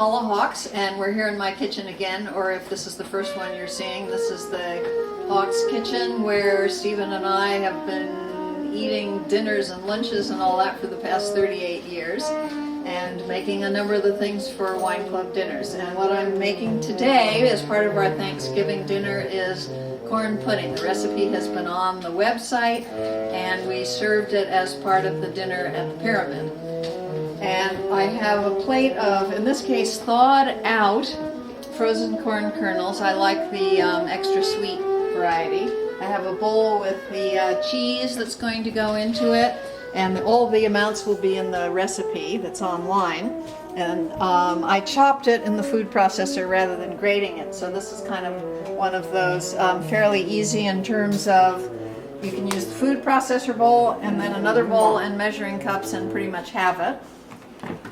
Paula Hawkes, and we're here in my kitchen again, or if this is the first one you're seeing, this is the Hawkes kitchen where Stephen and I have been eating dinners and lunches and all that for the past 38 years and making a number of the things for wine club dinners. And what I'm making today as part of our Thanksgiving dinner is corn pudding. The recipe has been on the website and we served it as part of the dinner at the Pyramid. And I have a plate of, in this case, thawed out frozen corn kernels. I like the extra sweet variety. I have a bowl with the cheese that's going to go into it, and all the amounts will be in the recipe that's online. And I chopped it in the food processor rather than grating it, so this is kind of one of those fairly easy in terms of you can use the food processor bowl and then another bowl and measuring cups and pretty much have it.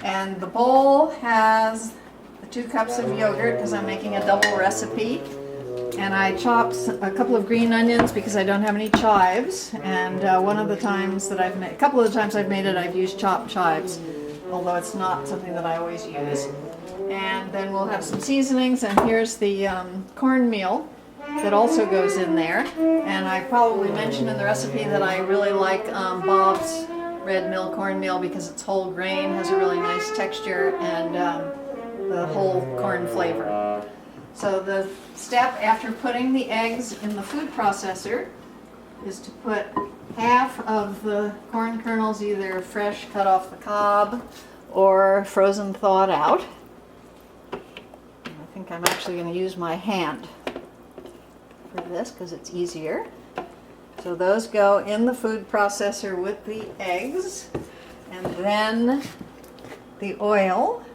And the bowl has the 2 cups of yogurt because I'm making a double recipe. And I chopped a couple of green onions because I don't have any chives. And one of the times that I've made, a couple of the times I've made it, I've used chopped chives, although it's not something that I always use. And then we'll have some seasonings, and here's the cornmeal that also goes in there. And I probably mentioned in the recipe that I really like Bob's red mill cornmeal because it's whole grain, has a really nice texture, and the whole corn flavor. So the step after putting the eggs in the food processor is to put half of the corn kernels either fresh cut off the cob or frozen thawed out. I think I'm actually going to use my hand for this because it's easier. So those go in the food processor with the eggs, and then the oil,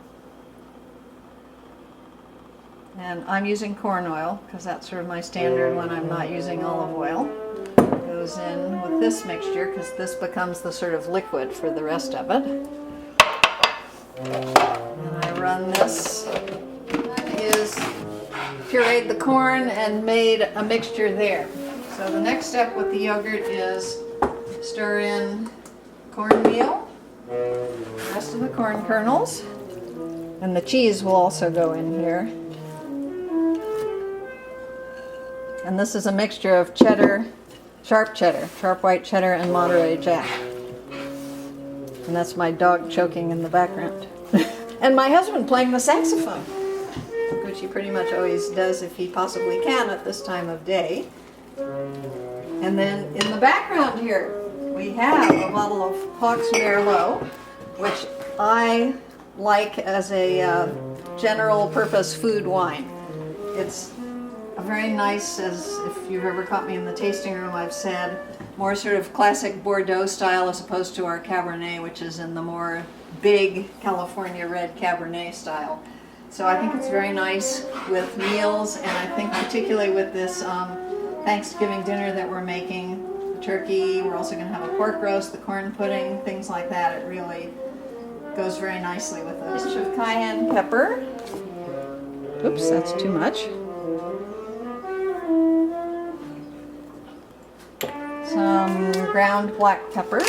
and I'm using corn oil because that's sort of my standard when I'm not using olive oil, goes in with this mixture because this becomes the sort of liquid for the rest of it. And I run this. That is pureed the corn and made a mixture there. So the next step with the yogurt is stir in cornmeal, the rest of the corn kernels, and the cheese will also go in here. And this is a mixture of cheddar, sharp white cheddar, and Monterey Jack. And that's my dog choking in the background. And my husband playing the saxophone, which he pretty much always does if he possibly can at this time of day. And then in the background here we have a bottle of Hawkes Merlot, which I like as a general purpose food wine. It's a very nice, as if you've ever caught me in the tasting room, I've said, more sort of classic Bordeaux style as opposed to our Cabernet, which is in the more big California red Cabernet style. So I think it's very nice with meals, and I think particularly with this Thanksgiving dinner that we're making, the turkey, we're also going to have a pork roast, the corn pudding, things like that. It really goes very nicely with those. A pinch of cayenne pepper. Oops, that's too much. Some ground black pepper.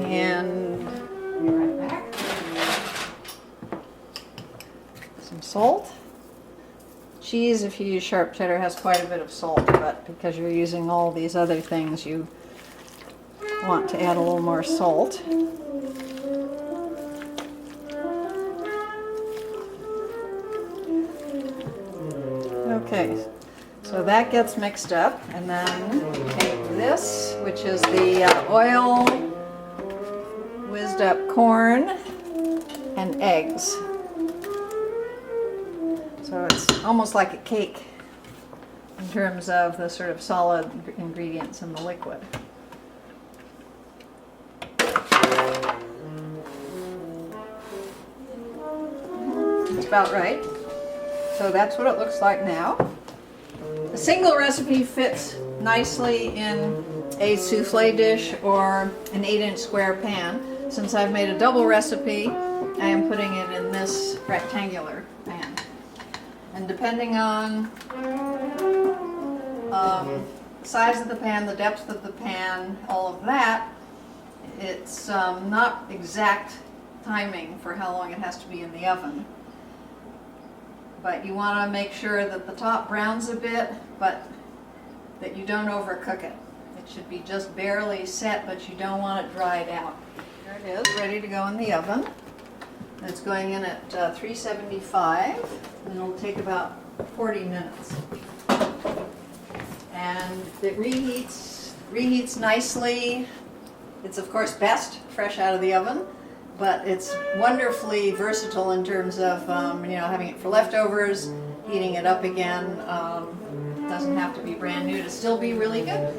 And be right back. Some salt. Cheese, if you use sharp cheddar, has quite a bit of salt, but because you're using all these other things, you want to add a little more salt. Okay, so that gets mixed up, and then take this, which is the oil, whizzed up corn, and eggs. So it's almost like a cake in terms of the sort of solid ingredients in the liquid. It's about right. So that's what it looks like now. A single recipe fits nicely in a souffle dish or an 8-inch square pan. Since I've made a double recipe, I am putting it in this rectangular pan. And depending on size of the pan, the depth of the pan, all of that, it's not exact timing for how long it has to be in the oven. But you want to make sure that the top browns a bit, but that you don't overcook it. It should be just barely set, but you don't want it dried out. There it is, ready to go in the oven. It's going in at 375, and it'll take about 40 minutes. And it reheats nicely. It's of course best fresh out of the oven, but it's wonderfully versatile in terms of having it for leftovers, heating it up again. It doesn't have to be brand new to still be really good.